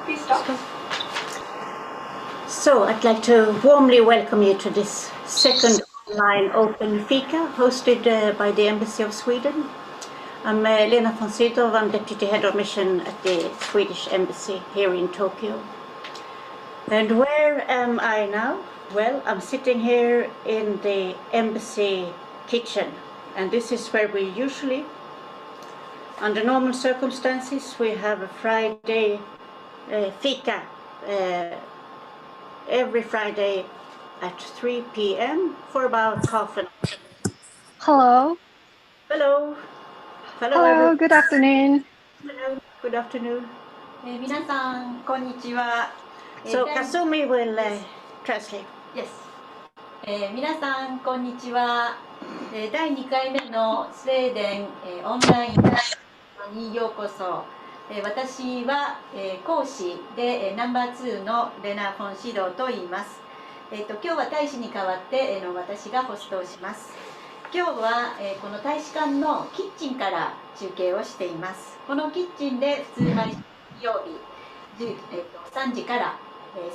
Please stop. So I'd like to warmly welcome you to this second online open fika hosted by the Embassy of Sweden. I'm Lena von Sydow. I'm Deputy Head of Mission at the Swedish Embassy here in Tokyo. And where am I now? Well, I'm sitting here in the Embassy kitchen. And this is where we usually, under normal circumstances, we have a Friday fika every Friday at 3 p.m. for about half an hour. Hello. Hello. Hello, good afternoon. Hello, good afternoon. 皆さんこんにちは。So Kasumi will translate. Yes. 皆さんこんにちは。第2回目のスウェーデンオンラインにようこそ。私は講師でナンバー2のレナ・フォン・シドーと言います。今日は大使に代わって私がホストをします。今日はこの大使館のキッチンから中継をしています。このキッチンで普通毎週金曜日3時から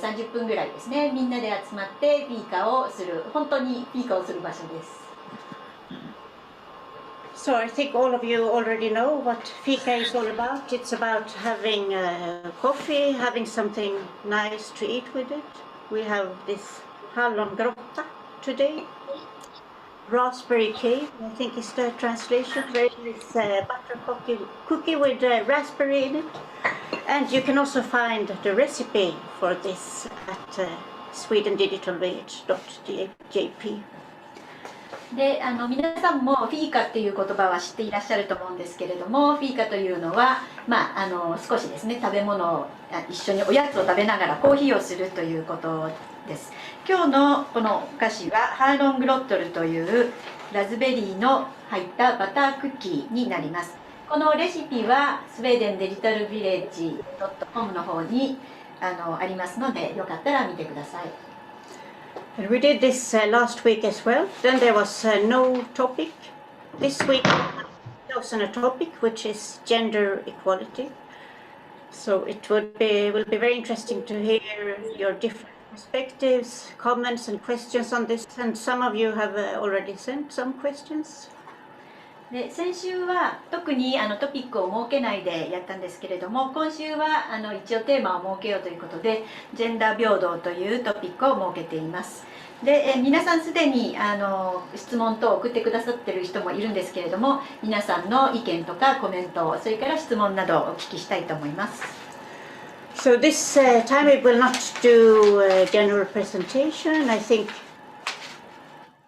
30分ぐらいですね、みんなで集まってフィーカをする、本当にフィーカをする場所です。So I think all of you already know what fika is all about. It's about having coffee, having something nice to eat with it. We have this hallongrotta today. Raspberry cake, I think is the translation. There is butter cookie with raspberry in it. And you can also find the recipe for this at swedendigitalvillage.jp. で皆さんもフィーカっていう言葉は知っていらっしゃると思うんですけれども、フィーカというのは、少しですね、食べ物を一緒におやつを食べながらコーヒーをするということです。今日のこのお菓子はハーロングロットルというラズベリーの入ったバタークッキーになります。このレシピはスウェーデンデジタルビレッジ .com の方にありますので、よかったら見てください。And we did this last week as well. Then there was no topic. This week we chosen a topic which is gender equality. So it will be very interesting to hear your different perspectives, comments and questions on this. And some of you have already sent some questions. で先週は特にトピックを設けないでやったんですけれども、今週は一応テーマを設けようということでジェンダー平等というトピックを設けています。で皆さんすでに質問等を送ってくださっている人もいるんですけれども、皆さんの意見とかコメント、それから質問などをお聞きしたいと思います。So this time we will not do a general presentation. I think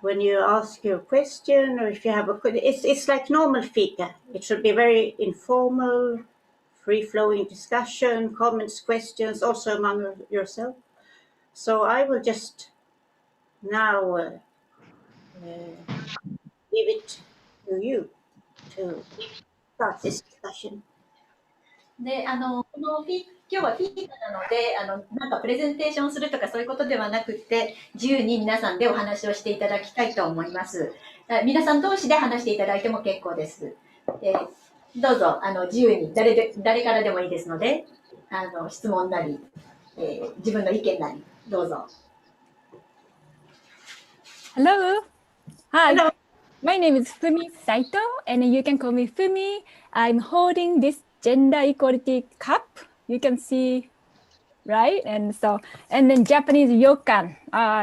when you ask your question or if you have it's like normal fika. It should be very informal, free-flowing discussion, comments, questions, also among yourself. So I will just now leave it to you to start this discussion. でこの今日はフィーカなのでなんかプレゼンテーションするとかそういうことではなくて、自由に皆さんでお話をしていただきたいと思います。皆さん同士で話していただいても結構です。どうぞ自由に誰からでもいいですので質問なり、自分の意見なりどうぞ。Hello. Hi. Hello. My name is Fumi Saito, and you can call me Fumi. I'm holding this gender equality cup. You can see, right? And then Japanese yokan.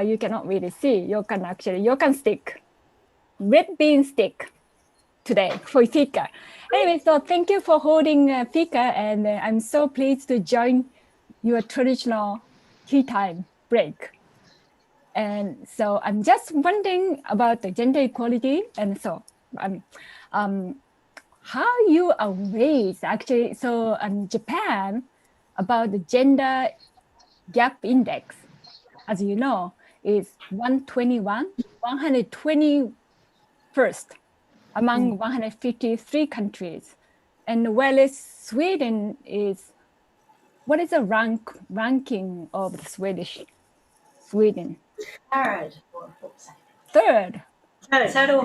You cannot really see yokan actually. Yokan stick, red bean stick today for fika. Anyway, so thank you for holding fika, and I'm so pleased to join your traditional tea time break. And so I'm just wondering about the gender equality, and so how you are raised actually. So Japan, about the gender gap index, as you know, is 121st among 153 countries. And whereas Sweden is, what is the ranking of the Sweden? Third or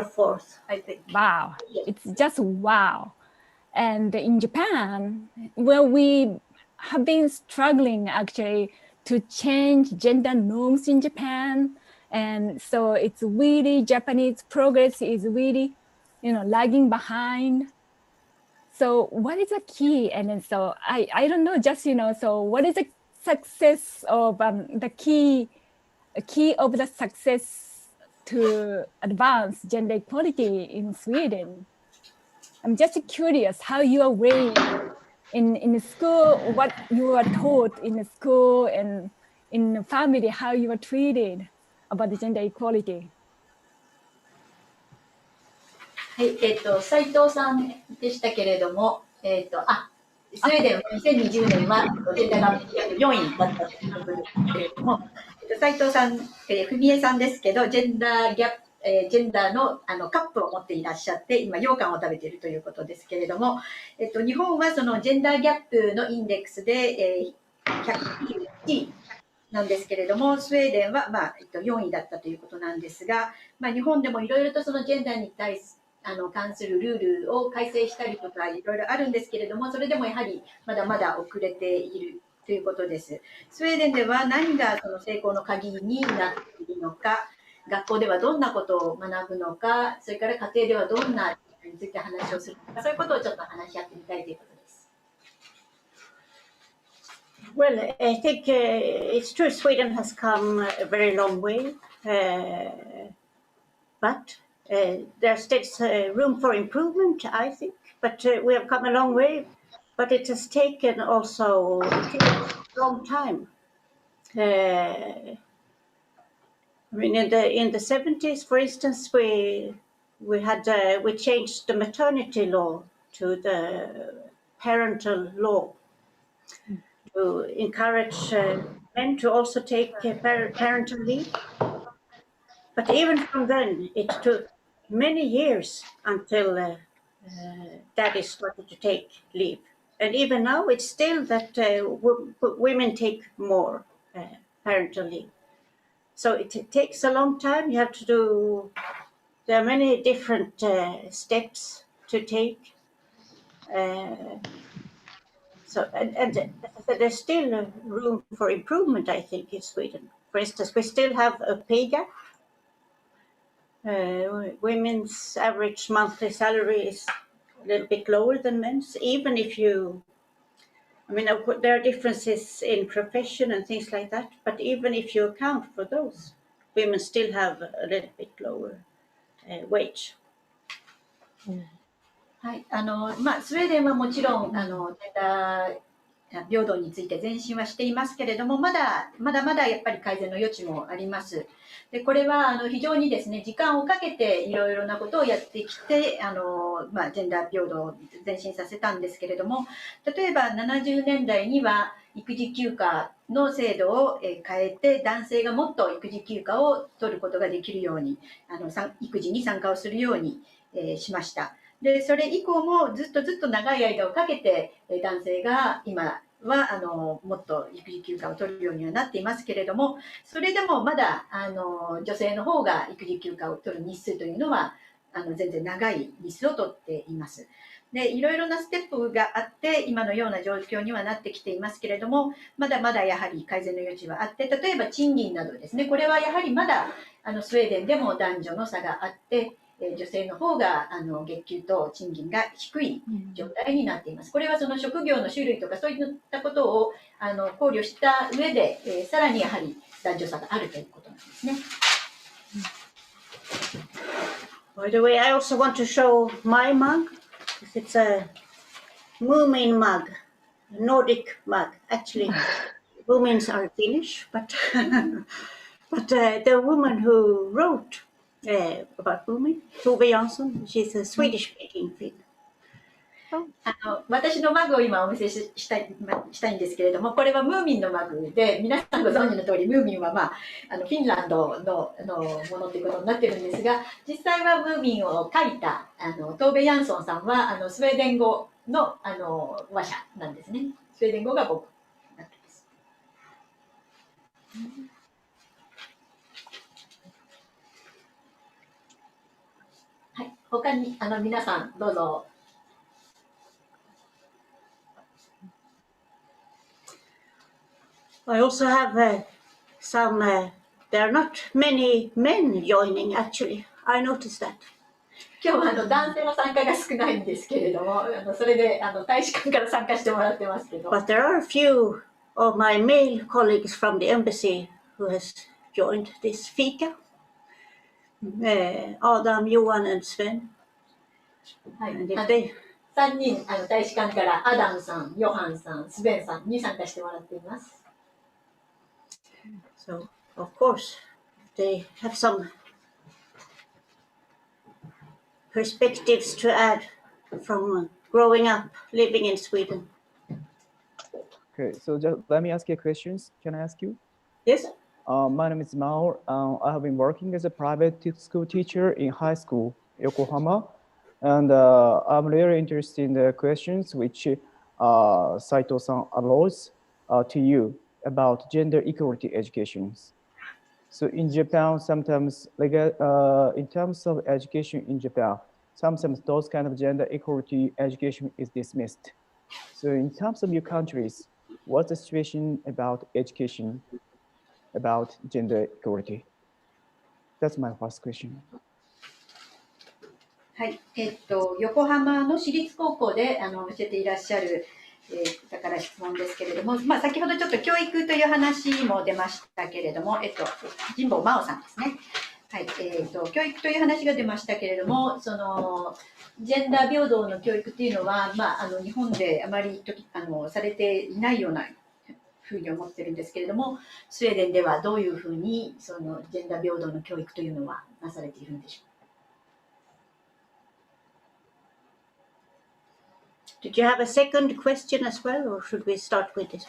fourth, I think. Wow, it's just wow. And in Japan, well, we have been struggling actually to change gender norms in Japan. And so it's really, Japanese progress is really, lagging behind. So what is the key? And then so I don't know, just, so what is the success of the key of the success to advance gender equality in Sweden? I'm just curious how you are raised in school, what you are taught in school and in the family, how you are treated about the gender equality. はい、斉藤さんでしたけれども、スウェーデンは2020年はジェンダーが4位だったということですけれども、斉藤さん、文江さんですけど、ジェンダーのカップを持っていらっしゃって、今、羊羹を食べているということですけれども、日本はそのジェンダーギャップのインデックスで、121位なんですけれども、スウェーデンは、4位だったということなんですが、日本でもいろいろとそのジェンダーに関するルールを改正したりとかいろいろあるんですけれども、それでもやはりまだまだ遅れているということです。スウェーデンでは何がその成功の鍵になっているのか、学校ではどんなことを学ぶのか、それから家庭ではどんなについて話をするのか、そういうことをちょっと話し合ってみたいということです。Well, I think it's true Sweden has come a very long way, but there's still room for improvement, I think. But we have come a long way, but it has taken also a long time. I mean, in the 70s, for instance, we changed the maternity law to the parental law to encourage men to also take parental leave. But even from then, it took many years until daddy started to take leave. And even now, it's still that women take more parental leave. So it takes a long time. You have to do, there are many different steps to take. So, and as I said, there's still room for improvement, I think, in Sweden. For instance, we still have a pay gap. Women's average monthly salary is a little bit lower than men's, even if there are differences in profession and things like that, but even if you account for those, women still have a little bit lower wage. はい、スウェーデンはもちろんジェンダー平等について前進はしていますけれども、まだまだやっぱり改善の余地もあります。でこれは非常にですね、時間をかけていろいろなことをやってきてジェンダー平等を前進させたんですけれども、例えば70年代には育児休暇の制度を変えて、男性がもっと育児休暇を取ることができるように、育児に参加をするようにしました。でそれ以降もずっと長い間をかけて男性が今はもっと育児休暇を取るようにはなっていますけれども、それでもまだ女性の方が育児休暇を取る日数というのは全然長い日数を取っています。でいろいろなステップがあって今のような状況にはなってきていますけれども、まだまだやはり改善の余地はあって、例えば賃金などですね、これはやはりまだスウェーデンでも男女の差があって、女性の方が月給と賃金が低い状態になっています。これはその職業の種類とかそういったことを考慮した上で、さらにやはり男女差があるということなんですね。By the way, I also want to show my mug. It's a Moomin mug, a Nordic mug. Actually, Moomins are Finnish, but the woman who wrote about Moomin, Tove Jansson, she's a Swedish-speaking Finn. 私のマグを今お見せしたいんですけれども、これはムーミンのマグで、皆さんご存知の通りムーミンは、フィンランドのものということになってるんですが、実際はムーミンを書いたトーベ・ヤンソンさんはスウェーデン語の話者なんですね。スウェーデン語が母語になっています。はい、他に皆さんどうぞ。I also have some, there are not many men joining actually. I noticed that. 今日は男性の参加が少ないんですけれども、それで大使館から参加してもらってますけど。But there are a few of my male colleagues from the embassy who has joined this fika. Adam, Johan and Sven. はい、 And if they, 3人大使館からアダムさん、ヨハンさん、スベンさんに参加してもらっています。so, of course, they have some perspectives to add from growing up, living in Sweden. Okay, so just let me ask you questions. Can I ask you? Yes? My name is Mao. I have been working as a private school teacher in high school, Yokohama. And I'm really interested in the questions which Saito-san allows to you about gender equality education. So in Japan, sometimes, like in terms of education in Japan, sometimes those kind of gender equality education is dismissed. So in terms of your countries, what's the situation about education, about gender equality? That's my first question. はい、横浜の私立高校で教えていらっしゃる方から質問ですけれども、先ほどちょっと教育という話も出ましたけれども、神保真央さんですね。はい、教育という話が出ましたけれども、そのジェンダー平等の教育っていうのは、日本であまりされていないようなふうに思ってるんですけれども、スウェーデンではどういうふうにそのジェンダー平等の教育というのはなされているんでしょうか。Did you have a second question as well, or should we start with this?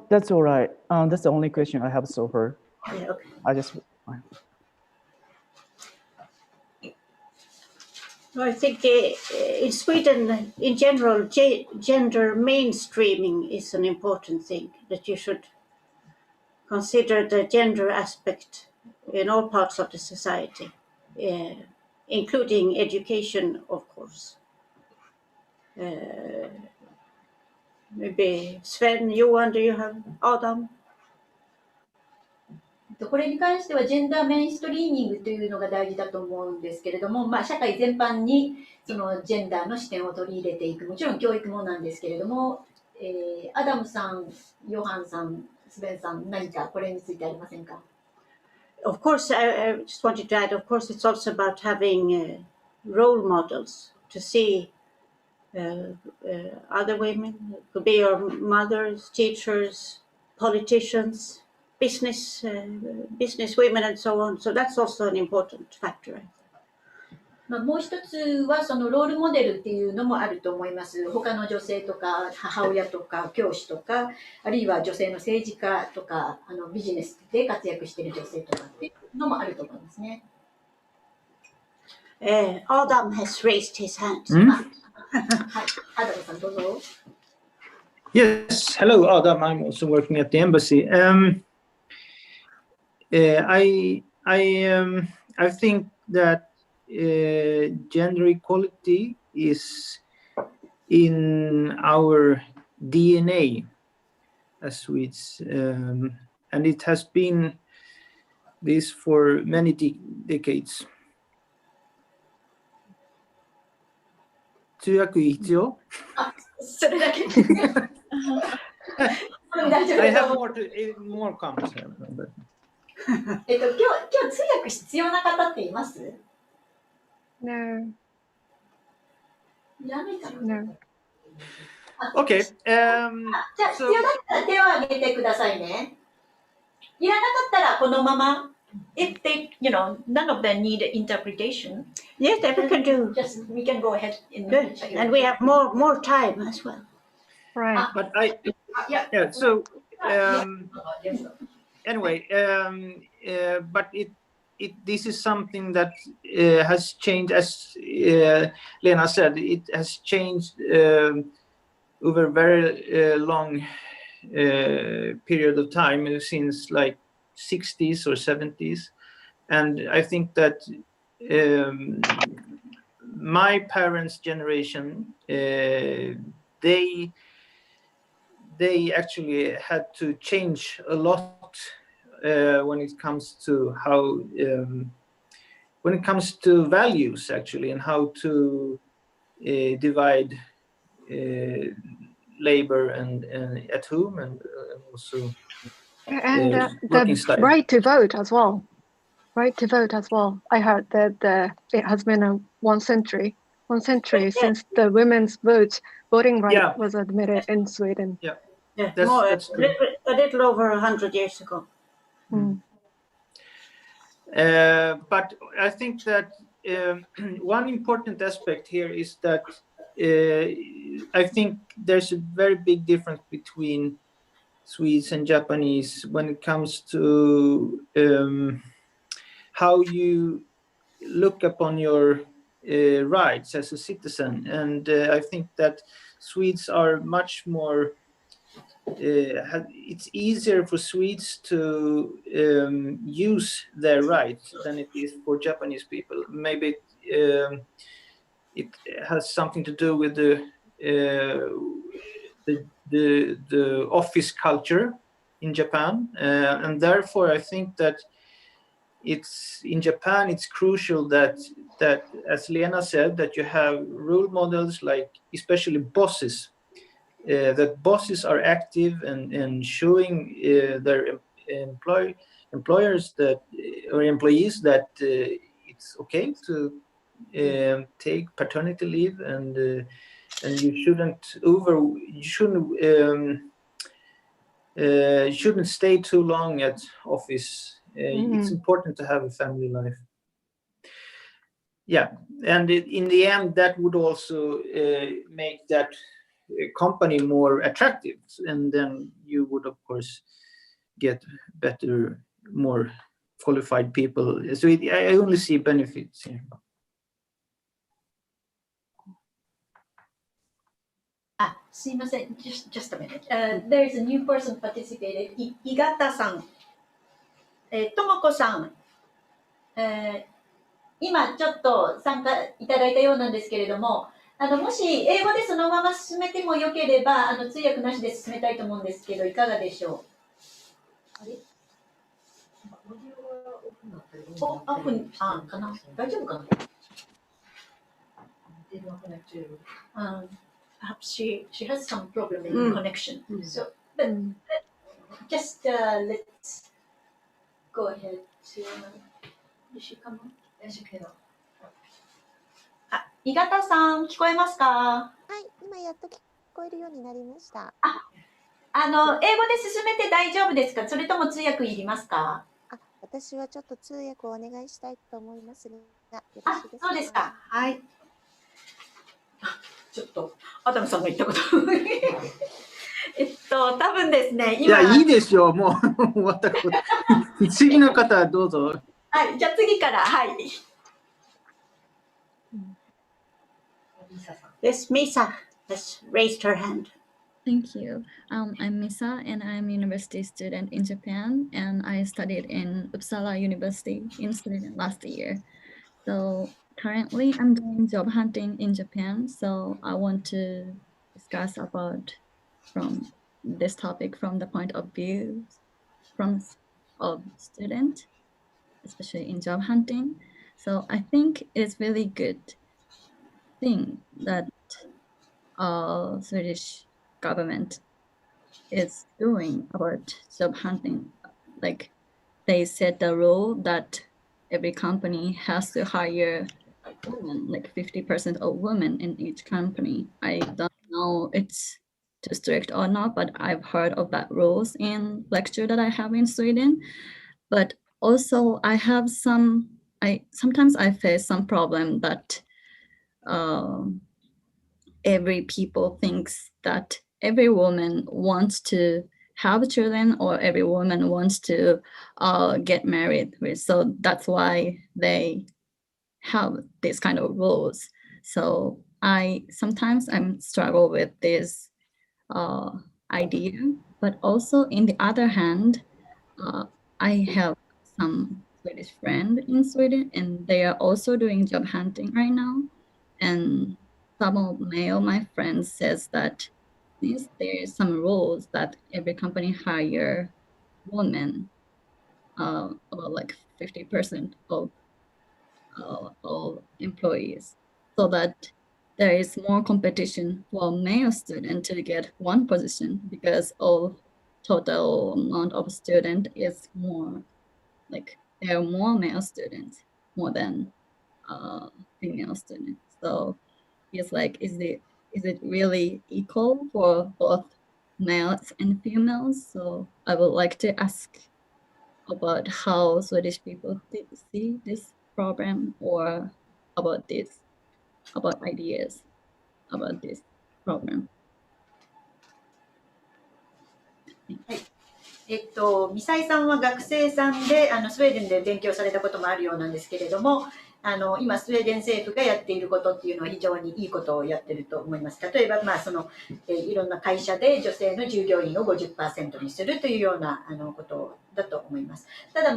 That's all right. That's the only question I have so far. Yeah, okay. I just. I think in Sweden, in general, gender mainstreaming is an important thing, that you should consider the gender aspect in all parts of the society, including education, of course. Maybe Sven, Johan, do you have Adam? これに関してはジェンダーメインストリーミングというのが大事だと思うんですけれども、社会全般にそのジェンダーの視点を取り入れていく、もちろん教育もなんですけれども、アダムさん、ヨハンさん、スベンさん、何かこれについてありませんか？ Of course, I just wanted to add, of course, it's also about having role models to see other women. It could be your mothers, teachers, politicians, business women and so on. So that's also an important factor. もう一つはそのロールモデルっていうのもあると思います。他の女性とか母親とか教師とか、あるいは女性の政治家とかビジネスで活躍している女性とかっていうのもあると思いますね。Adam has raised his hand. はい、アダムさんどうぞ。Yes, hello, Adam. I'm also working at the embassy. I think that gender equality is in our DNA as Swedes, and it has been this for many decades. 通訳必要？それだけ。I have more comments. 今日通訳必要な方っています？ No. いらないかな。 No. Okay. じゃあ必要だったら手を挙げてくださいね。いらなかったらこのまま。If they, none of them need interpretation. Yes, we can do. Just we can go ahead. Good. And we have more time as well. Right. But Yeah. So anyway, but this is something that has changed, as Lena said. It has changed over a very long period of time, since like 60s or 70s, and I think that my parents' generation, they they actually had to change a lot when it comes to how when it comes to values actually, and how to divide labor and at home, and also and working the style. right to vote as well. Right to vote as well. I heard that it has been one century since the women's voting right was admitted in Sweden. Yeah, That's true. a little over 100 years ago. But I think that one important aspect here is that I think there's a very big difference between Swedes and Japanese when it comes to how you look upon your rights as a citizen. And I think that Swedes are much more, it's easier for Swedes to use their rights than it is for Japanese people. Maybe it has something to do with the office culture in Japan, and therefore I think that in Japan it's crucial that as Lena said, that you have role models, like especially bosses, that bosses are active and showing their employers that, or employees, that it's okay to take paternity leave, and you shouldn't stay too long at office. It's important to have a family life. Yeah, and in the end, that would also make that company more attractive, and then you would, of course, get better, more qualified people. So I only see benefits here. Just a minute. There is a new person participated. Igata-san, ともこさん、今ちょっと参加いただいたようなんですけれども、もし英語でそのまま進めてもよければ、通訳なしで進めたいと思うんですけど、いかがでしょう？あれ？オフかな？大丈夫かな？Perhaps she has some problem in connection. So, but just let's go ahead. Did she come on? 井形さん、聞こえますか？はい、今やっと聞こえるようになりました。英語で進めて大丈夫ですか？それとも通訳いりますか？私はちょっと通訳をお願いしたいと思いますが、よろしいですか？そうですか。はい。ちょっと、アダムさんが言ったこと。多分ですね、今。いや、いいですよ、もう終わったこと。次の方、どうぞ。はい、じゃあ次から、はい。Yes, Misa has raised her hand. Thank you. I'm Misa, and I'm a university student in Japan, and I studied in Uppsala University in Sweden last year. So currently, I'm doing job hunting in Japan. So I want to discuss about from this topic from the point of view of student, especially in job hunting. So I think it's really good thing that Swedish government is doing about job hunting. Like they set the rule that every company has to hire women, like 50% of women in each company. I don't know it's too strict or not, but I've heard of that rules in lecture that I have in Sweden. But also I have sometimes I face some problem that every people thinks that every woman wants to have children, or every woman wants to get married. So that's why they have this kind of rules. So sometimes I'm struggle with this idea, but also in the other hand, I have some Swedish friend in Sweden, and they are also doing job hunting right now. And some of my friends says that business, there's some rules that every company hire women, about like 50% of all employees, so that there is more competition for male students to get one position, because all total amount of student is more, like there are more male students more than female students. So it's like, is it really equal for both males and females? So I would like to ask about how Swedish people see this problem, or about ideas about this problem. ミサイさんは学生さんでスウェーデンで勉強されたこともあるようなんですけれども、今スウェーデン政府がやっていることっていうのは非常にいいことをやってると思います。例えば、いろんな会社で女性の従業員を 50% にするというようなことだと思います。ただ、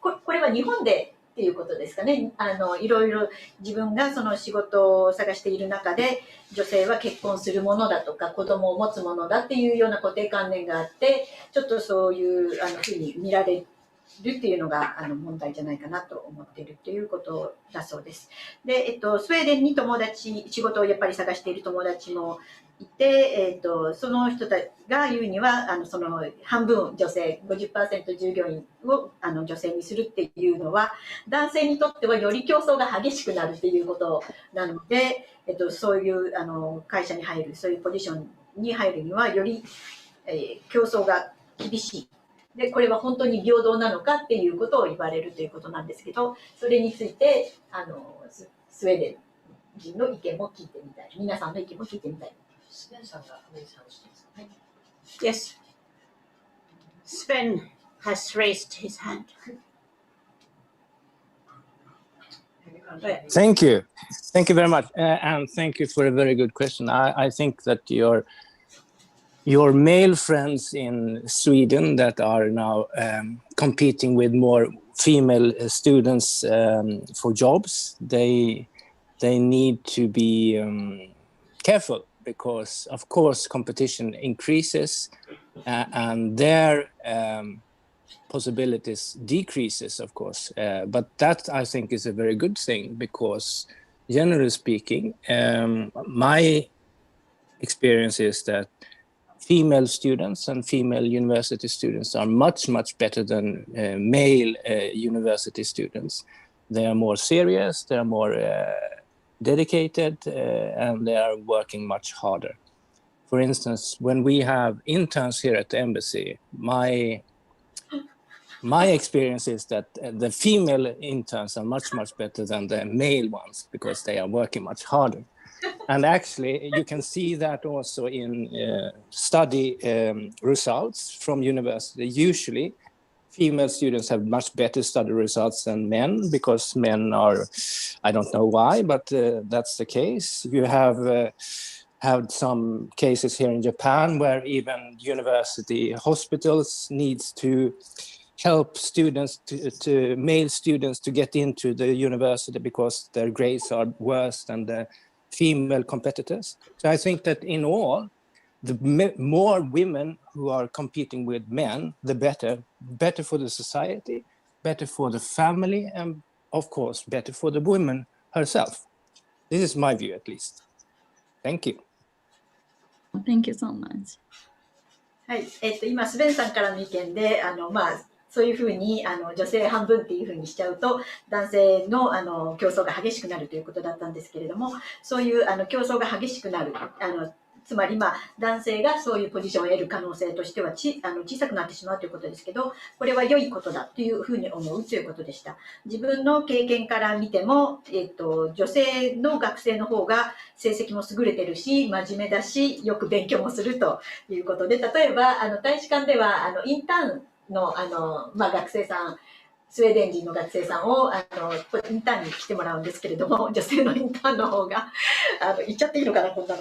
これは日本でっていうことですかね。いろいろ自分がその仕事を探している中で、女性は結婚するものだとか子供を持つものだっていうような固定観念があって、ちょっとそういうふうに見られるっていうのが問題じゃないかなと思っているということだそうです。で、スウェーデンに仕事をやっぱり探している友達もいて、その人たちが言うにはその半分女性 50% 従業員を女性にするっていうのは男性にとってはより競争が激しくなるっていうことなので、そういう会社に入る、そういうポジションに入るにはより、競争が厳しい。で、これは本当に平等なのかっていうことを言われるということなんですけど、それについてスウェーデン人の意見も聞いてみたい。皆さんの意見も聞いてみたい。Yes. Sven has raised his hand. Thank you. Thank you very much. And thank you for a very good question. I think that your male friends in Sweden that are now competing with more female students for jobs, they need to be careful, because of course competition increases and their possibilities decreases, of course, but that I think is a very good thing, because generally speaking, my experience is that female students and female university students are much better than male university students. They are more serious, they are more dedicated, and they are working much harder. For instance, when we have interns here at the embassy, my experience is that the female interns are much better than the male ones, because they are working much harder. And actually, you can see that also in study results from university. Usually, female students have much better study results than men, because men are, I don't know why, but that's the case. You have had some cases here in Japan where even university hospitals needs to help students, to male students, to get into the university because their grades are worse than the female competitors. So I think that in all, the more women who are competing with men, the better for the society, better for the family, and of course, better for the woman herself. This is my view, at least. Thank you. Thank you so much. はい、今スベンさんからの意見でそういうふうに女性半分っていうふうにしちゃうと男性の競争が激しくなるということだったんですけれども、そういう競争が激しくなるつまり男性がそういうポジションを得る可能性としては小さくなってしまうということですけど、これは良いことだというふうに思うということでした。自分の経験から見ても、女性の学生の方が成績も優れてるし真面目だしよく勉強もするということで、例えば大使館ではインターンの学生さんスウェーデン人の学生さんをインターンに来てもらうんですけれども、女性のインターンの方が言っちゃっていいのかな、こんな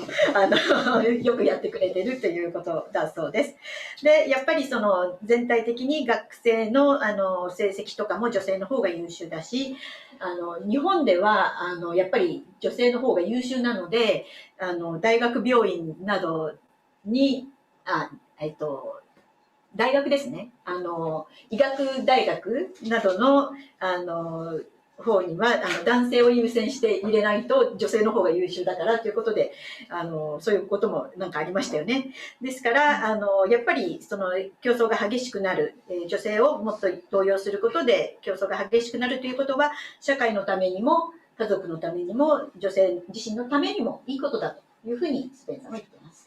のよくやってくれてるということだそうです。でやっぱりその全体的に学生の成績とかも女性の方が優秀だし、日本ではやっぱり女性の方が優秀なので大学病院などに大学ですね、医学大学などの方には男性を優先して入れないと女性の方が優秀だからということでそういうこともなんかありましたよね。ですからやっぱりその競争が激しくなる、女性をもっと登用することで競争が激しくなるということは社会のためにも家族のためにも女性自身のためにもいいことだというふうにスペンさんは言っています。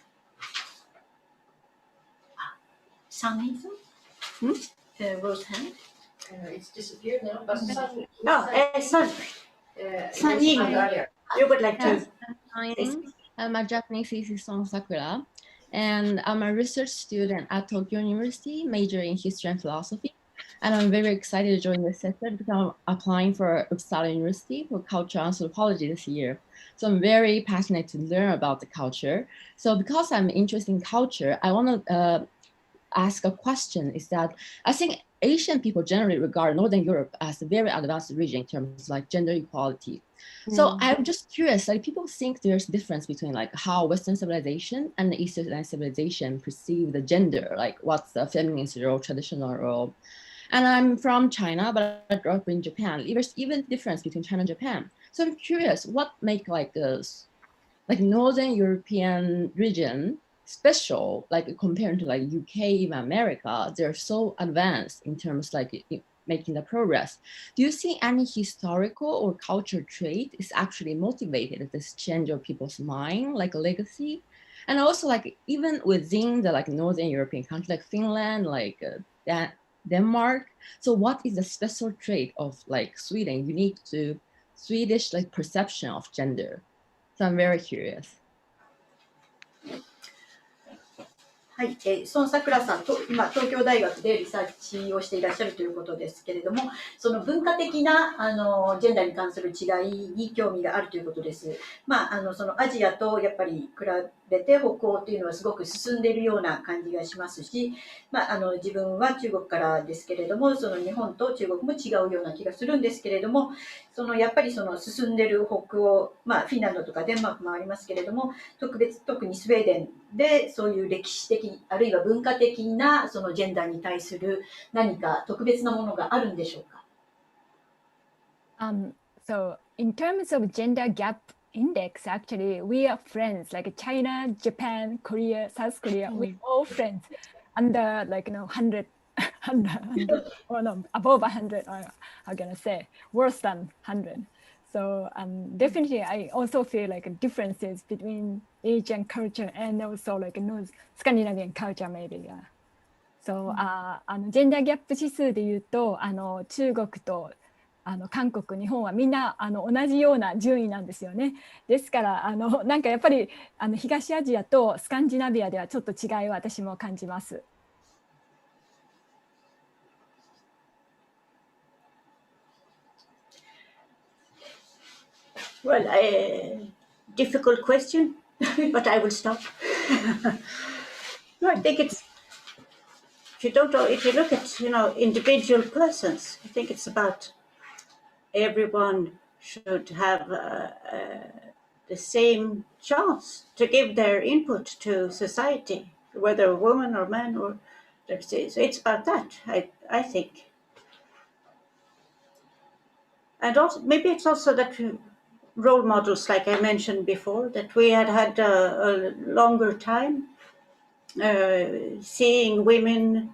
3人Rose hand. It's disappeared now. But Sun, you would like to? I'm a Japanese Son Sakura, and I'm a research student at Tokyo University, majoring in history and philosophy. And I'm very excited to join this session because I'm applying for Uppsala University for culture anthropology this year. So I'm very passionate to learn about the culture. So because I'm interested in culture, I want to ask a question is that I think Asian people generally regard Northern Europe as a very advanced region in terms of like gender equality. So I'm just curious, like people think there's a difference between like how Western civilization and the Eastern civilization perceive the gender, like what's the feminist role, traditional role. And I'm from China, but I grew up in Japan. There's even difference between China and Japan. So I'm curious, what make like this, like Northern European region special, like compared to like UK, even America, they're so advanced in terms like making the progress. Do you see any historical or cultural trait is actually motivated this change of people's mind, like a legacy? And also like even within the like Northern European countries like Finland, like Denmark. So what is the special trait of like Sweden unique to Swedish like perception of gender? So I'm very curious. はい、孫さくらさんと今東京大学でリサーチをしていらっしゃるということですけれども、その文化的なジェンダーに関する違いに興味があるということです。そのアジアとやっぱり比べて北欧というのはすごく進んでいるような感じがしますし、自分は中国からですけれども、その日本と中国も違うような気がするんですけれども、やっぱりその進んでいる北欧、フィンランドとかデンマークもありますけれども、特にスウェーデンでそういう歴史的あるいは文化的なそのジェンダーに対する何か特別なものがあるんでしょうか。So in terms of gender gap index, actually we are friends like China, Japan, Korea, South Korea. We're all friends under like 100 or no, above 100 or how can I say worse than 100. So definitely I also feel like differences between Asian culture and also like North Scandinavian culture maybe. So ジェンダーギャップ指数でいうと中国と韓国、日本はみんな同じような順位なんですよね。ですからなんかやっぱり東アジアとスカンジナビアではちょっと違いを私も感じます。Well, difficult question, but I will stop. No, I think it's if you look at individual persons, I think it's about everyone should have the same chance to give their input to society, whether a woman or man or so it's about that. I think, and also maybe it's also that. Role models, like I mentioned before, that we had a longer time seeing women,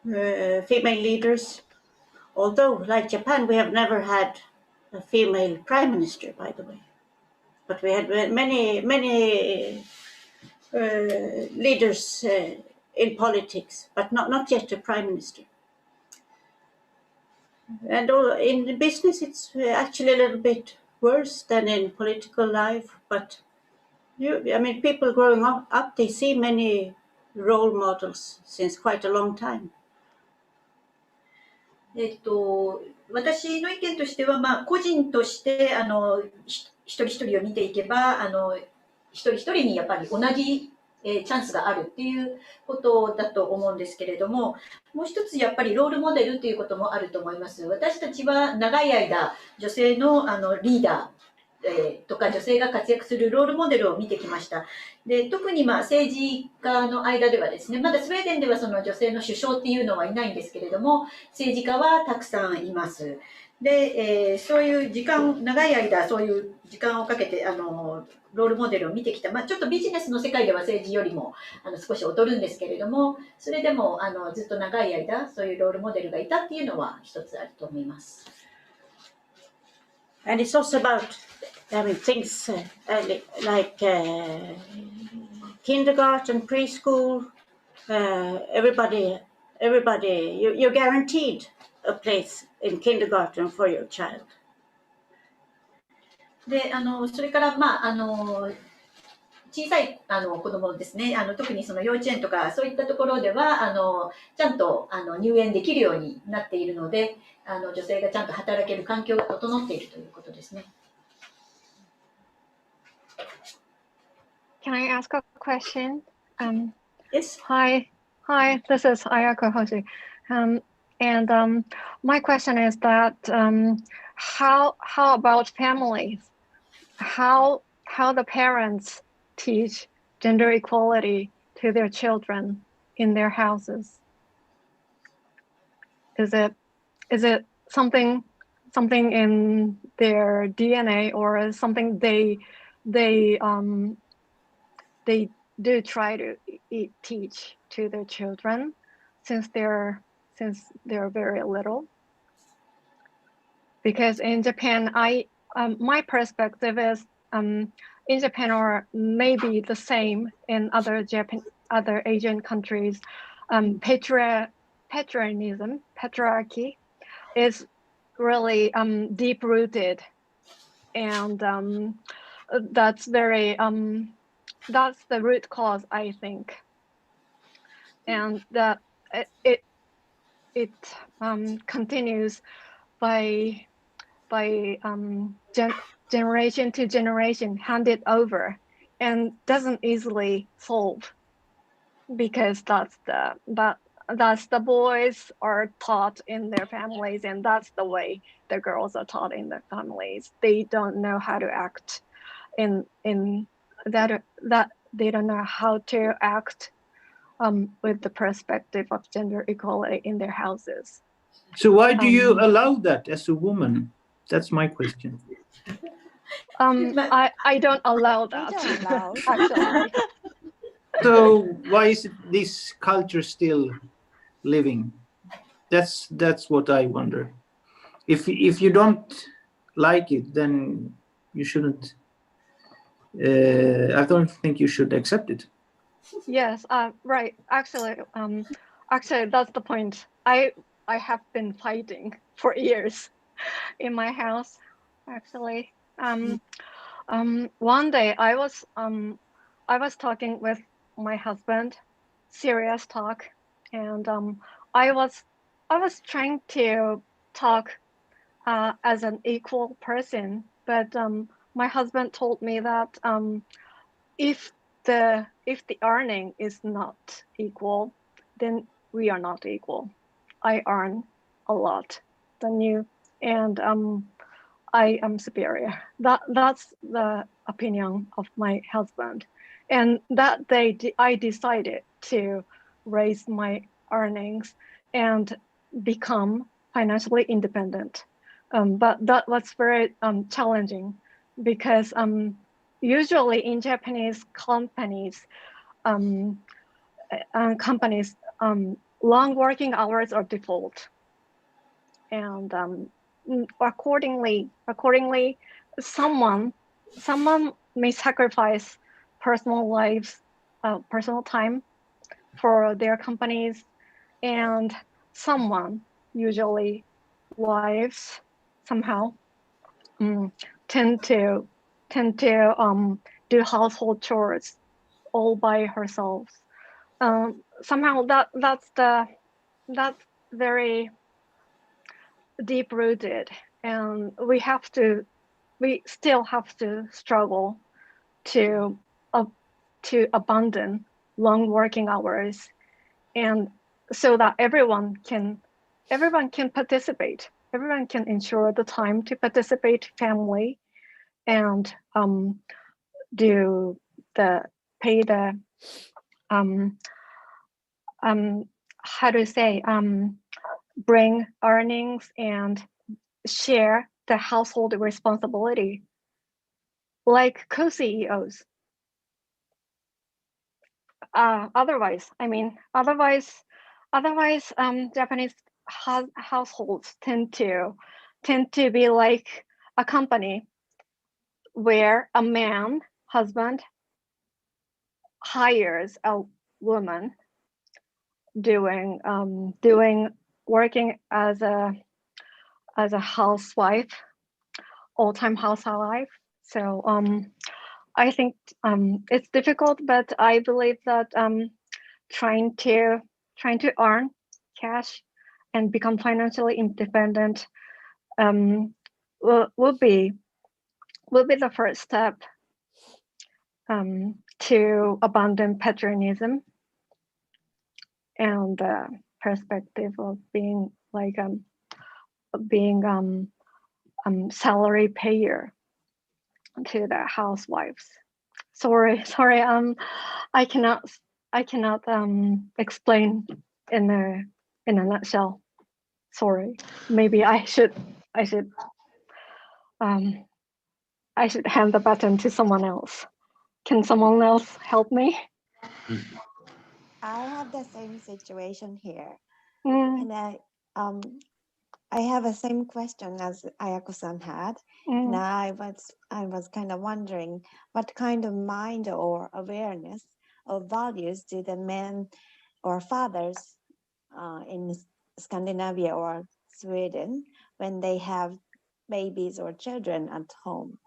female leaders. Although, like Japan, we have never had a female prime minister, by the way. But we had many leaders in politics, but not yet a prime minister. And in business, it's actually a little bit worse than in political life, but people growing up, they see many role models since quite a long time. 私の意見としては、個人として一人一人を見ていけば一人一人にやっぱり同じチャンスがあるっていうことだと思うんですけれども、もう一つやっぱりロールモデルということもあると思います。私たちは長い間女性のリーダーとか女性が活躍するロールモデルを見てきました。で、特に政治家の間ではですね、まだスウェーデンではその女性の首相っていうのはいないんですけれども、政治家はたくさんいます。で、そういう長い間そういう時間をかけてロールモデルを見てきた、ちょっとビジネスの世界では政治よりも少し劣るんですけれども、それでもずっと長い間そういうロールモデルがいたっていうのは一つあると思います。And it's also about, things like kindergarten, preschool. Everybody, you're guaranteed a place in kindergarten for your child. で、それから小さい子供ですね、特にその幼稚園とかそういったところではちゃんと入園できるようになっているので、女性がちゃんと働ける環境が整っているということですね。Can I ask a question? Yes. Hi, this is Ayako Hoshi. And my question is that how about families? How the parents teach gender equality to their children in their houses? Is it something in their DNA, or something they do try to teach to their children since they're very little? Because in Japan, my perspective is in Japan, or maybe the same in other Asian countries, patriarchy is really deep rooted, and that's the root cause, I think, and that it continues by generation to generation, handed over, and doesn't easily solve, because that's the boys are taught in their families, and that's the way the girls are taught in their families. They don't know how to act in that they don't know how to act with the perspective of gender equality in their houses. So why do you allow that as a woman? That's my question. I don't allow that. Actually. So why is this culture still living? That's what I wonder. If you don't like it, then you shouldn't. I don't think you should accept it. Yes, right. Actually, that's the point. I have been fighting for years in my house. Actually, one day I was talking with my husband, serious talk, and I was trying to talk as an equal person, but my husband told me that if the earning is not equal, then we are not equal. I earn a lot than you, and I am superior. That's the opinion of my husband. And that day, I decided to raise my earnings and become financially independent. But that was very challenging, because usually in Japanese companies, long working hours are default, and accordingly, someone may sacrifice personal lives, personal time for their companies, and someone, usually wives, somehow tend to do household chores all by herself. Somehow that's very deep-rooted, and we still have to struggle to abandon long working hours, and so that everyone can participate. Everyone can ensure the time to participate family and bring earnings and share the household responsibility like co-CEOs. Otherwise, Japanese households tend to be like a company where a husband hires a woman working as a housewife, all-time housewife. So I think it's difficult, but I believe that trying to earn cash and become financially independent will be the first step to abandon patriotism and the perspective of being like salary payer to the housewives. Sorry, I cannot explain in a nutshell. Sorry, maybe I should hand the button to someone else. Can someone else help me? I have the same situation here, and I have the same question as Ayako-san had. And I was kind of wondering what kind of mind or awareness of values do the men or fathers in Scandinavia or Sweden when they have babies or children at home.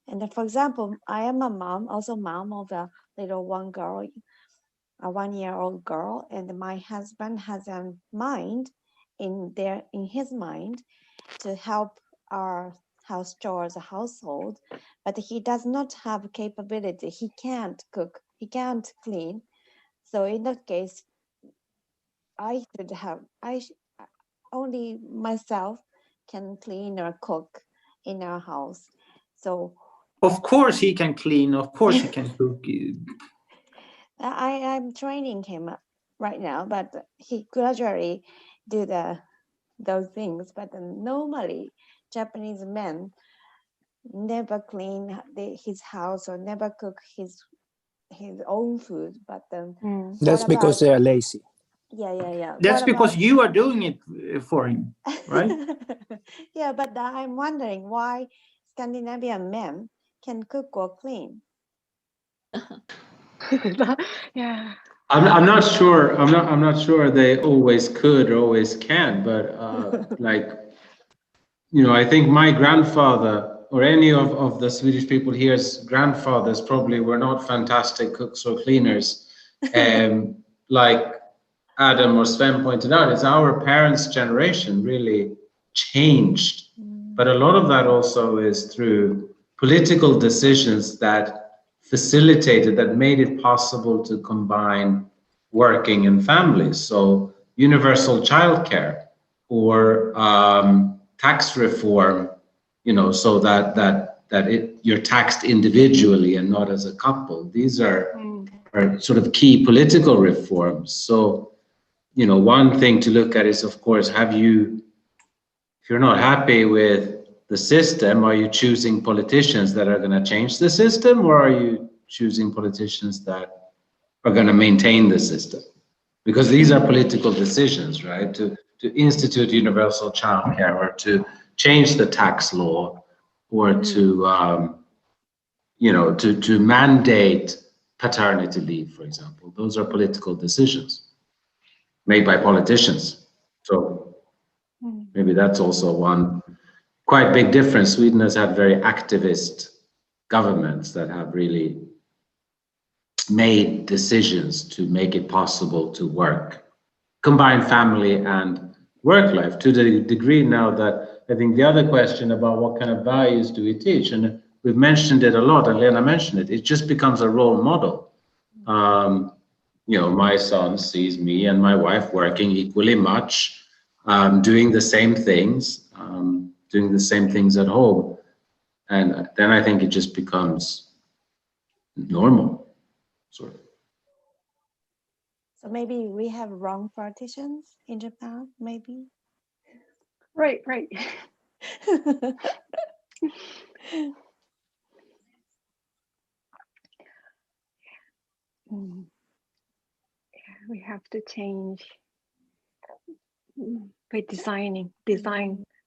And for example, I am a mom, also mom of a little one girl, a 1-year-old girl, and my husband has a mind in his mind to help our house chores, a household, but he does not have capability. He can't cook, he can't clean. So in that case, only myself can clean or cook in our house. So of course he can clean, of course he can cook. I'm training him right now, but he gradually do those things. But normally Japanese men never clean his house or never cook his own food. But that's because they are lazy. Yeah. That's because you are doing it for him, right? Yeah, but I'm wondering why Scandinavian men can cook or clean. Yeah. I'm not sure. I'm not sure they always could or always can, but like, you know, I think my grandfather or any of the Swedish people here's grandfathers probably were not fantastic cooks or cleaners. Like Adam or Sven pointed out, it's our parents' generation really changed. But a lot of that also is through political decisions that facilitated, that made it possible to combine working and families. So universal childcare or tax reform, you know, so that you're taxed individually and not as a couple. These are sort of key political reforms. So, you know, one thing to look at is, of course, if you're not happy with the system, are you choosing politicians that are going to change the system, or are you choosing politicians that are going to maintain the system? Because these are political decisions, right? To institute universal childcare, or to change the tax law, or to you know, to mandate paternity leave, for example. Those are political decisions made by politicians. So maybe that's also one quite big difference. Sweden has had very activist governments that have really made decisions to make it possible to work, combine family and work life, to the degree now that I think the other question about what kind of values do we teach, and we've mentioned it a lot, and Lena mentioned it, it just becomes a role model. You know, my son sees me and my wife working equally much, doing the same things, at home. And then I think it just becomes normal, sort of. So maybe we have wrong partitions in Japan, maybe? Right. We have to change by design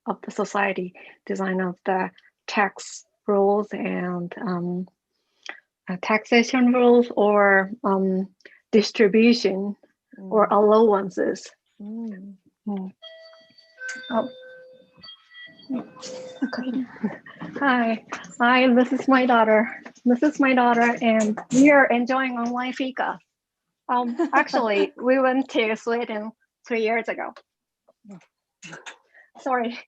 of the society, design of the tax rules and taxation rules, or distribution or allowances. Oh. Hi, this is my daughter. And we are enjoying online fika. Actually, we went to Sweden 3 years ago. Sorry.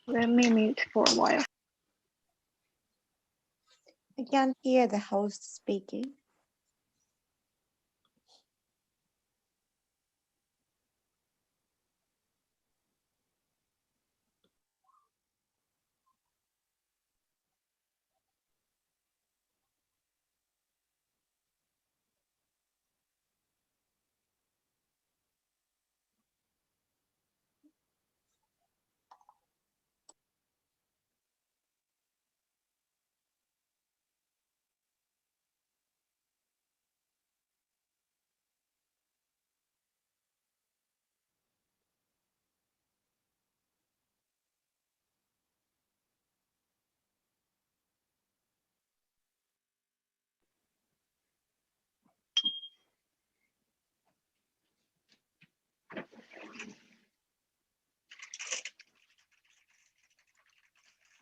Let me mute for a while. I can't hear the host speaking.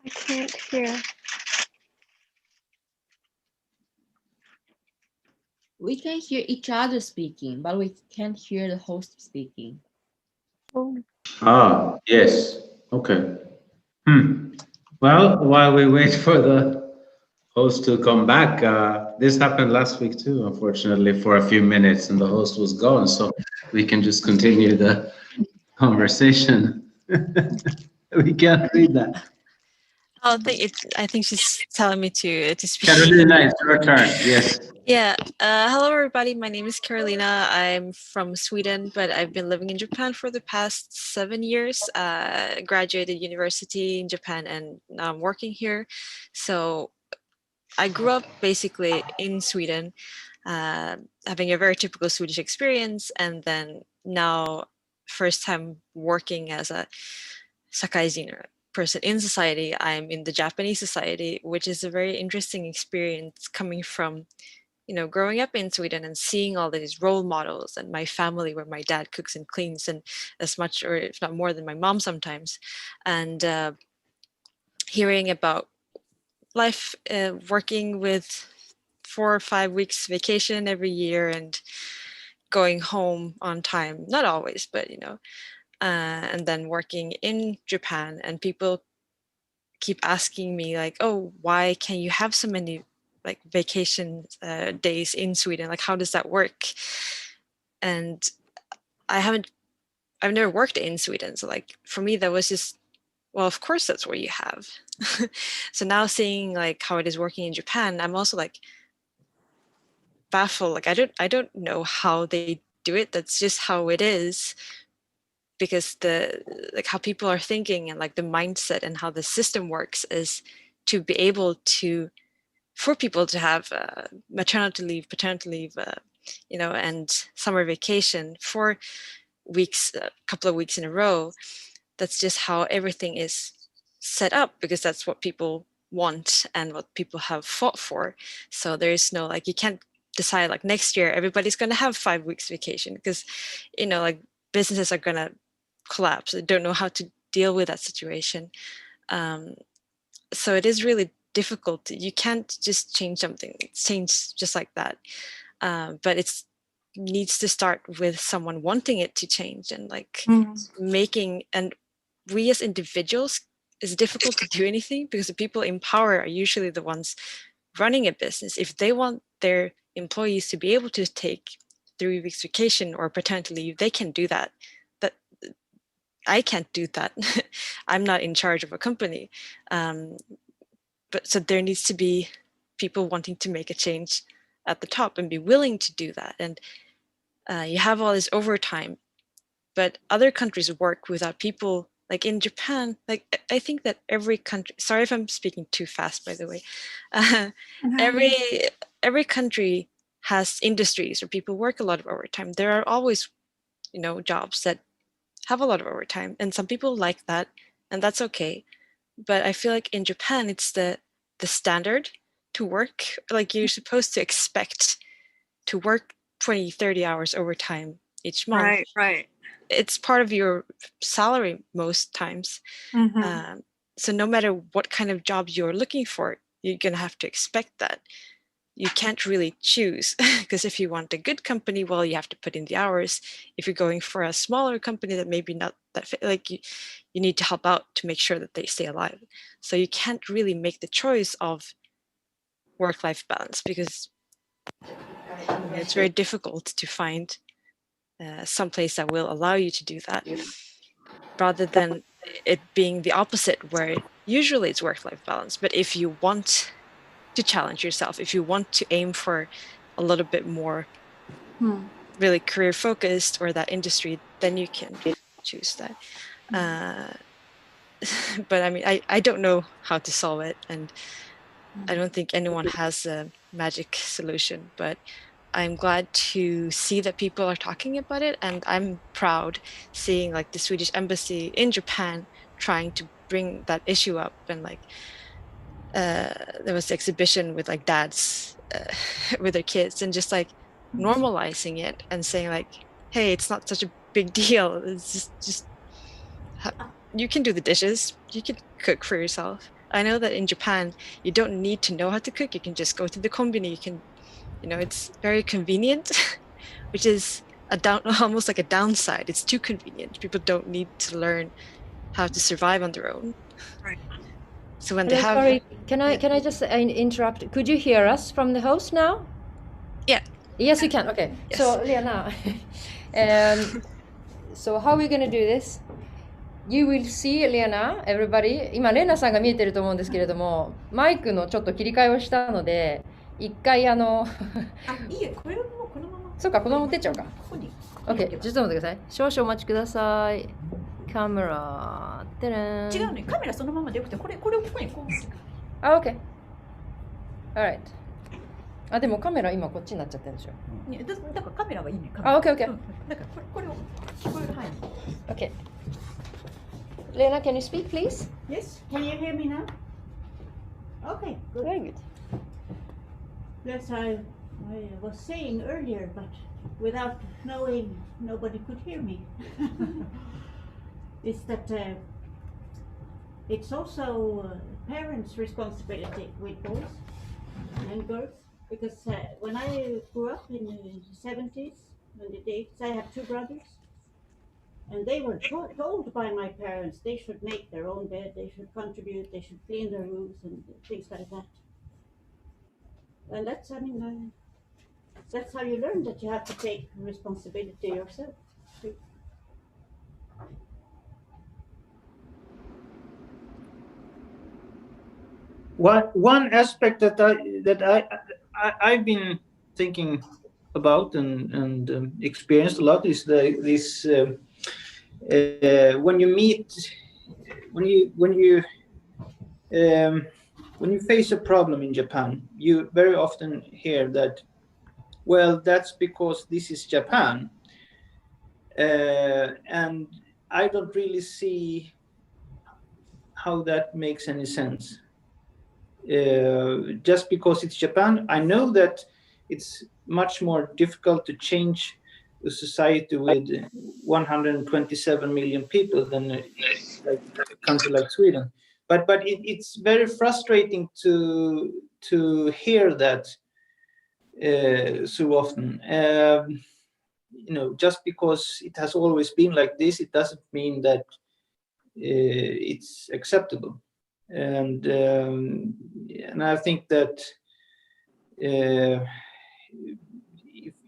I can't hear. We can hear each other speaking, but we can't hear the host speaking. Oh. Ah, yes. Okay. Well, while we wait for the host to come back, this happened last week too, unfortunately, for a few minutes, and the host was gone, so we can just continue the conversation. We can't read that. Oh, I think she's telling me to speak. Carolina, it's your turn. Yes. Yeah. Hello, everybody. My name is Carolina. I'm from Sweden, but I've been living in Japan for the past 7 years. Graduated university in Japan, and now I'm working here. So I grew up basically in Sweden, having a very typical Swedish experience, and then now first time working as a sakaijin person in society. I'm in the Japanese society, which is a very interesting experience coming from, growing up in Sweden and seeing all these role models and my family where my dad cooks and cleans and as much or if not more than my mom sometimes, and hearing about life working with 4 or 5 weeks vacation every year and going home on time, not always, but and then working in Japan, and people keep asking me like, oh, why can you have so many like vacation days in Sweden? Like, how does that work? And I've never worked in Sweden. So like, for me, that was just, well, of course that's what you have. So now seeing like how it is working in Japan, I'm also like baffled. Like, I don't know how they do it. That's just how it is. Because how people are thinking and like the mindset and how the system works is to be able to, for people to have maternity leave, paternity leave, and summer vacation for weeks, a couple of weeks in a row. That's just how everything is set up, because that's what people want and what people have fought for. So there is no, like, you can't decide like next year everybody's going to have 5 weeks vacation, because like businesses are going to collapse. They don't know how to deal with that situation. So it is really difficult. You can't just change something, change just like that. But it needs to start with someone wanting it to change, and like making, and we as individuals, it's difficult to do anything because the people in power are usually the ones running a business. If they want their employees to be able to take 3 weeks vacation or paternity leave, they can do that. But I can't do that. I'm not in charge of a company. But so there needs to be people wanting to make a change at the top and be willing to do that. And you have all this overtime, but other countries work without people. Like in Japan, like I think that every country, sorry if I'm speaking too fast, by the way, every country has industries where people work a lot of overtime. There are always, jobs that have a lot of overtime, and some people like that, and that's okay. But I feel like in Japan, it's the standard to work. Like you're supposed to expect to work 20, 30 hours overtime each month. Right. It's part of your salary most times. So no matter what kind of job you're looking for, you're going to have to expect that. You can't really choose, because if you want a good company, well, you have to put in the hours. If you're going for a smaller company that maybe not that fit, like you need to help out to make sure that they stay alive. So you can't really make the choice of work-life balance, because it's very difficult to find some place that will allow you to do that, rather than it being the opposite, where usually it's work-life balance. But if you want to challenge yourself, if you want to aim for a little bit more really career focused or that industry, then you can choose that. But I mean, I don't know how to solve it, and I don't think anyone has a magic solution, but I'm glad to see that people are talking about it, and I'm proud seeing like the Swedish embassy in Japan trying to bring that issue up. And like there was the exhibition with like dads with their kids, and just like normalizing it and saying like, hey, it's not such a big deal. It's just you can do the dishes, you can cook for yourself. I know that in Japan you don't need to know how to cook. You can just go to the kombini. You can, it's very convenient, which is almost like a downside. It's too convenient. People don't need to learn how to survive on their own. Right. So when they have, sorry, can I just interrupt? Could you hear us from the host now? Yeah. Yes, you can. Okay. Yes. So Lena, so how are we gonna do this? You will see Lena, everybody. 今レナさんが見えてると思うんですけれども、マイクのちょっと切り替えをしたので、一回いいえ、これをもうこのまま。そうか、このまま持ってっちゃおうか。OK、ちょっと待ってください。少々お待ちください。カメラ、てれん。違うね、カメラそのままでよくて、これをここにこう。あ、OK。Alright。あ、でもカメラ今こっちになっちゃってるんでしょ。だからカメラはいいね。あ、OK、OK。だからこれを聞こえる範囲。OK。Lena, can you speak, please? Yes, can you hear me now? Okay, good. Very good. Yes, I was saying earlier, but without knowing, nobody could hear me. Is that it's also parents' responsibility with boys and girls, because when I grew up in the 70s and the 80s, I have two brothers. And they were told by my parents they should make their own bed, they should contribute, they should clean their rooms and things like that. And that's, I mean, that's how you learn that you have to take responsibility yourself. One aspect that I've been thinking about and experienced a lot is this. When you face a problem in Japan, you very often hear that, well, that's because this is Japan, and I don't really see how that makes any sense. Just because it's Japan, I know that it's much more difficult to change a society with 127 million people than like a country like Sweden. But it's very frustrating to hear that so often. You know, just because it has always been like this, it doesn't mean that it's acceptable. And I think that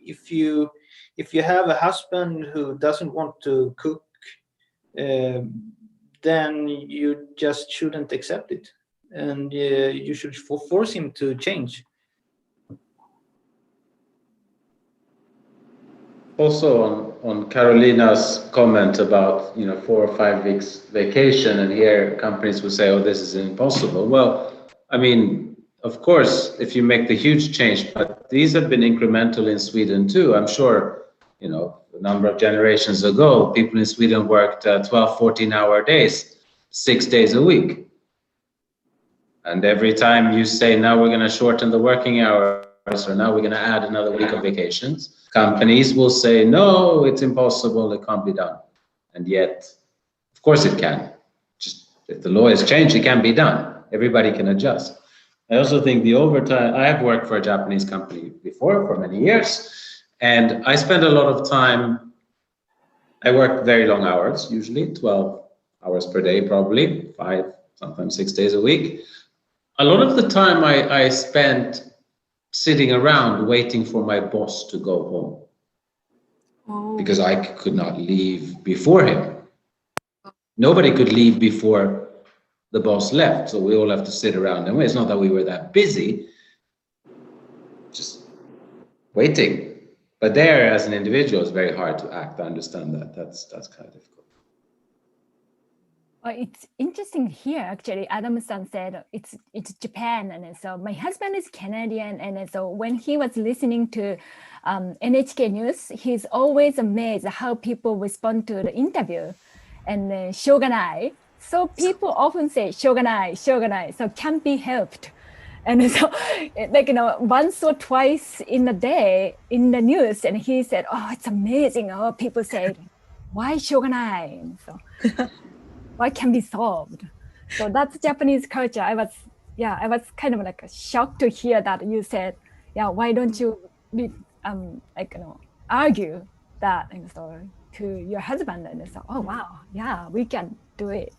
if you have a husband who doesn't want to cook, then you just shouldn't accept it, and you should force him to change. Also on Carolina's comment about 4 or 5 weeks vacation, and here companies will say, oh, this is impossible. Well, I mean, of course, if you make the huge change, but these have been incremental in Sweden too. I'm sure, a number of generations ago, people in Sweden worked 12, 14-hour days, 6 days a week. And every time you say, now we're going to shorten the working hours, or now we're going to add another week of vacations, companies will say, no, it's impossible, it can't be done. And yet, of course it can. Just if the law is changed, it can be done. Everybody can adjust. I also think the overtime, I have worked for a Japanese company before for many years, and I spend a lot of time, I work very long hours, usually 12 hours per day, probably 5, sometimes 6 days a week. A lot of the time I spent sitting around waiting for my boss to go home. Oh. Because I could not leave before him. Nobody could leave before the boss left, so we all have to sit around. And it's not that we were that busy, just waiting. But there, as an individual, it's very hard to act. I understand that. That's kind of difficult. It's interesting here, actually. Adam-san said it's Japan, and so my husband is Canadian, and so when he was listening to NHK News, he's always amazed how people respond to the interview, and shoganai. So people often say shoganai, so can't be helped. And so, once or twice in a day in the news, and he said, oh, it's amazing. Oh, people said, why shoganai? And so, what can be solved? So that's Japanese culture. I was kind of like shocked to hear that you said, why don't you argue that and so to your husband? And so, oh wow, we can do it.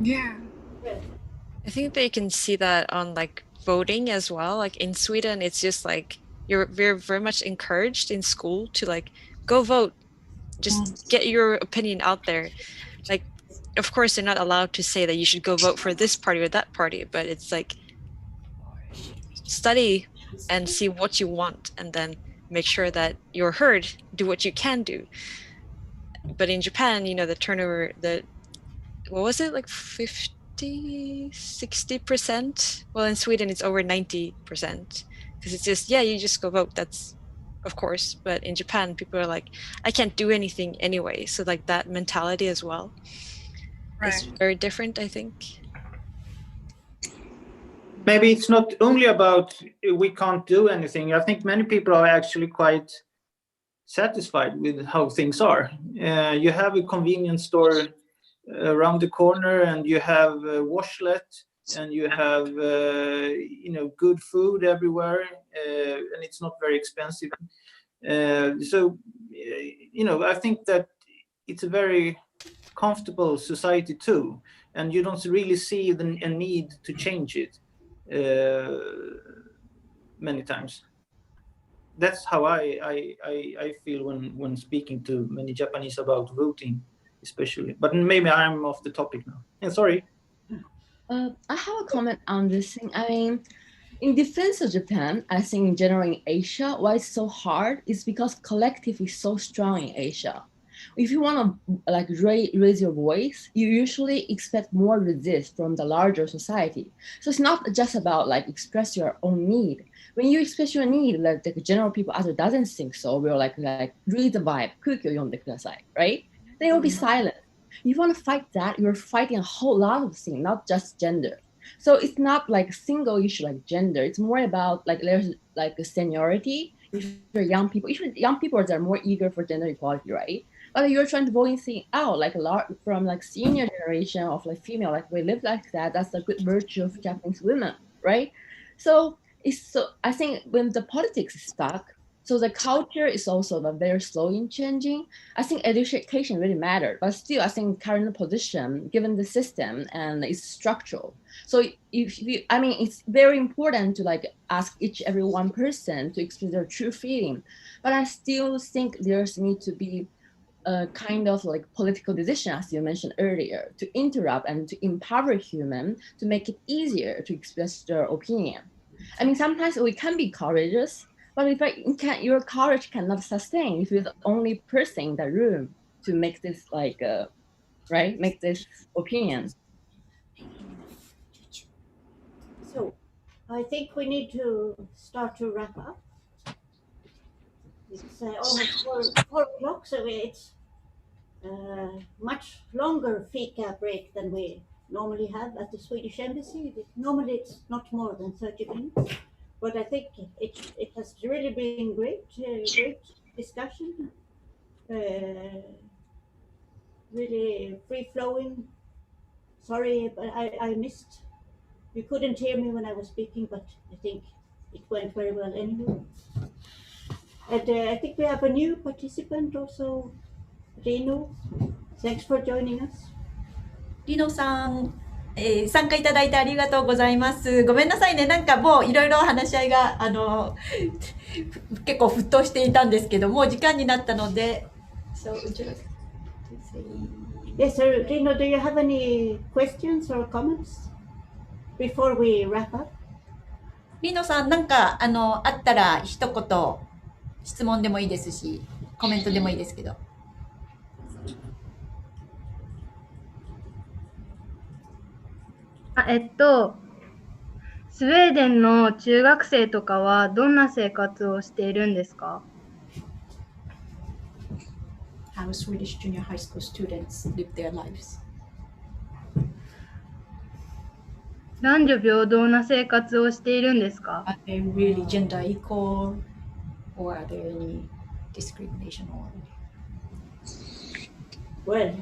Yeah. I think they can see that on voting as well. Like in Sweden, it's just we're very much encouraged in school to go vote, just get your opinion out there. Of course, they're not allowed to say that you should go vote for this party or that party, but it's study and see what you want, and then make sure that you're heard, do what you can do. But in Japan, the turnover, what was it, 50, 60%? Well, in Sweden, it's over 90%, because it's just, you just go vote. That's, of course. But in Japan, people are I can't do anything anyway. So that mentality as well. Right. It's very different, I think. Maybe it's not only about we can't do anything. I think many people are actually quite satisfied with how things are. You have a convenience store around the corner, and you have a washlet, and you have good food everywhere, and it's not very expensive. So I think that it's a very comfortable society too, and you don't really see a need to change it many times. That's how I feel when speaking to many Japanese about voting, especially. But maybe I'm off the topic now. Sorry. I have a comment on this thing. I mean, in defense of Japan, I think in general in Asia, why it's so hard is because collective is so strong in Asia. If you want to raise your voice, you usually expect more resist from the larger society. So it's not just about express your own need. When you express your need, the general people other doesn't think so, we're read the vibe, 空気を読んでください, right? Then you'll be silent. You want to fight that, you're fighting a whole lot of things, not just gender. So it's not like a single issue like gender. It's more about like there's like a seniority. If you're young people, are more eager for gender equality, right? But you're trying to voice things out, like a lot from like senior generation of like female, like we live like that. That's a good virtue of Japanese women, right? So I think when the politics is stuck, so the culture is also very slow in changing. I think education really mattered, but still I think current position, given the system and it's structural. So it's very important to like ask every one person to express their true feeling. But I still think there's need to be a kind of like political decision, as you mentioned earlier, to interrupt and to empower human to make it easier to express their opinion. I mean, sometimes we can be courageous, but if your courage cannot sustain if you're the only person in the room to make this like, make this opinion. So I think we need to start to wrap up. It's almost 4 o'clock, so it's much longer fika break than we normally have at the Swedish Embassy. Normally it's not more than 30 minutes, but I think it has really been great discussion, really free-flowing. Sorry, but I missed, you couldn't hear me when I was speaking, but I think it went very well anyway. And I think we have a new participant also, Rino. Thanks for joining us. リノさん、参加いただいてありがとうございます。ごめんなさいね、なんかもういろいろ話し合いが結構沸騰していたんですけども、時間になったので。So, would you like to say? Yes, sir. Rino, do you have any questions or comments before we wrap up? リノさん、なんかあったら一言質問でもいいですし、コメントでもいいですけど。スウェーデンの中学生とかはどんな生活をしているんですか？ How Swedish junior high school students live their lives. 男女平等な生活をしているんですか？ Are they really gender equal, or are there any discrimination or? Well,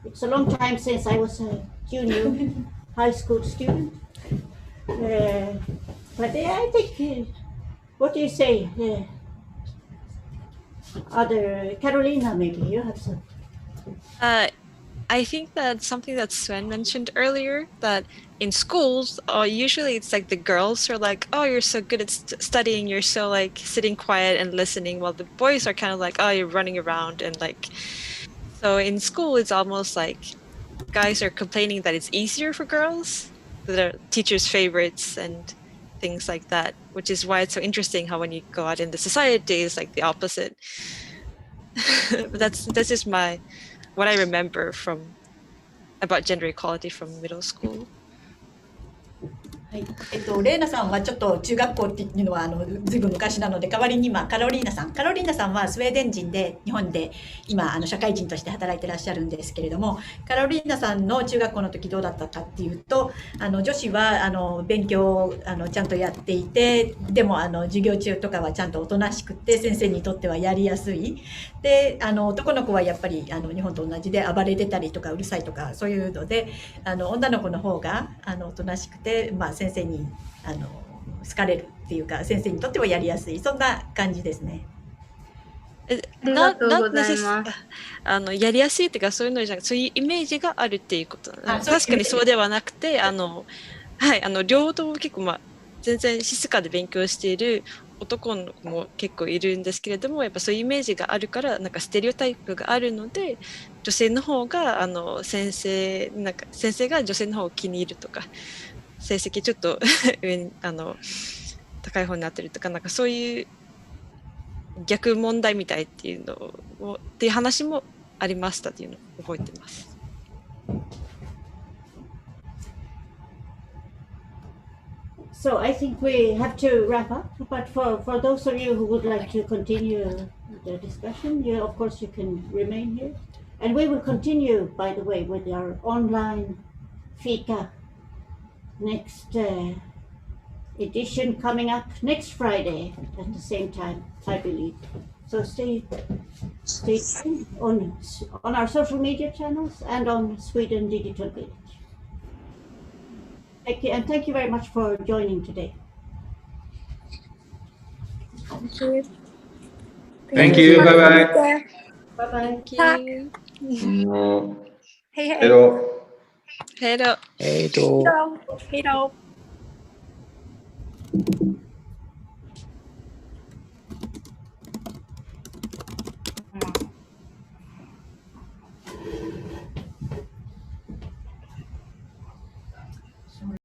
it's a long time since I was a junior high school student. But I think, what do you say? Other Carolina, maybe you have some. I think that something that Sven mentioned earlier, that in schools, usually it's like the girls are like, oh, you're so good at studying, you're so like sitting quiet and listening, while the boys are kind of like, oh, you're running around and like. So in school, it's almost like guys are complaining that it's easier for girls, that are teachers' favorites and things like that, which is why it's so interesting how when you go out in the society, it's like the opposite. But that's just what I remember about gender equality from middle school. はい、レイナさんはちょっと中学校っていうのはずいぶん昔なので、代わりに今カロリーナさんはスウェーデン人で日本で今社会人として働いてらっしゃるんですけれども、カロリーナさんの中学校の時どうだったかっていうと、女子は勉強をちゃんとやっていて、でも授業中とかはちゃんとおとなしくて先生にとってはやりやすい。で男の子はやっぱり日本と同じで暴れてたりとかうるさいとかそういうので、女の子の方がおとなしくて、先生に好かれるっていうか、先生にとってはやりやすい、そんな感じですね。やりやすいっていうか、そういうのじゃなくて、そういうイメージがあるっていうこと。確かにそうではなくて、両方結構全然静かで勉強している男の子も結構いるんですけれども、やっぱそういうイメージがあるから、なんかステレオタイプがあるので、女性の方が先生が女性の方を気に入るとか、成績ちょっと上に高い方になってるとか、なんかそういう逆問題みたいっていう話もありましたっていうのを覚えてます。So I think we have to wrap up, but for those of you who would like to continue the discussion, of course you can remain here. And we will continue, by the way, with our online fika next edition coming up next Friday at the same time, I believe. So stay tuned on our social media channels and on Sweden Digital Village. Thank you, and thank you very much for joining today. Thank you. Thank you. Bye bye. Bye bye. Thank you. Hej hej. Hej då. Hej då. Hej då. Hej då.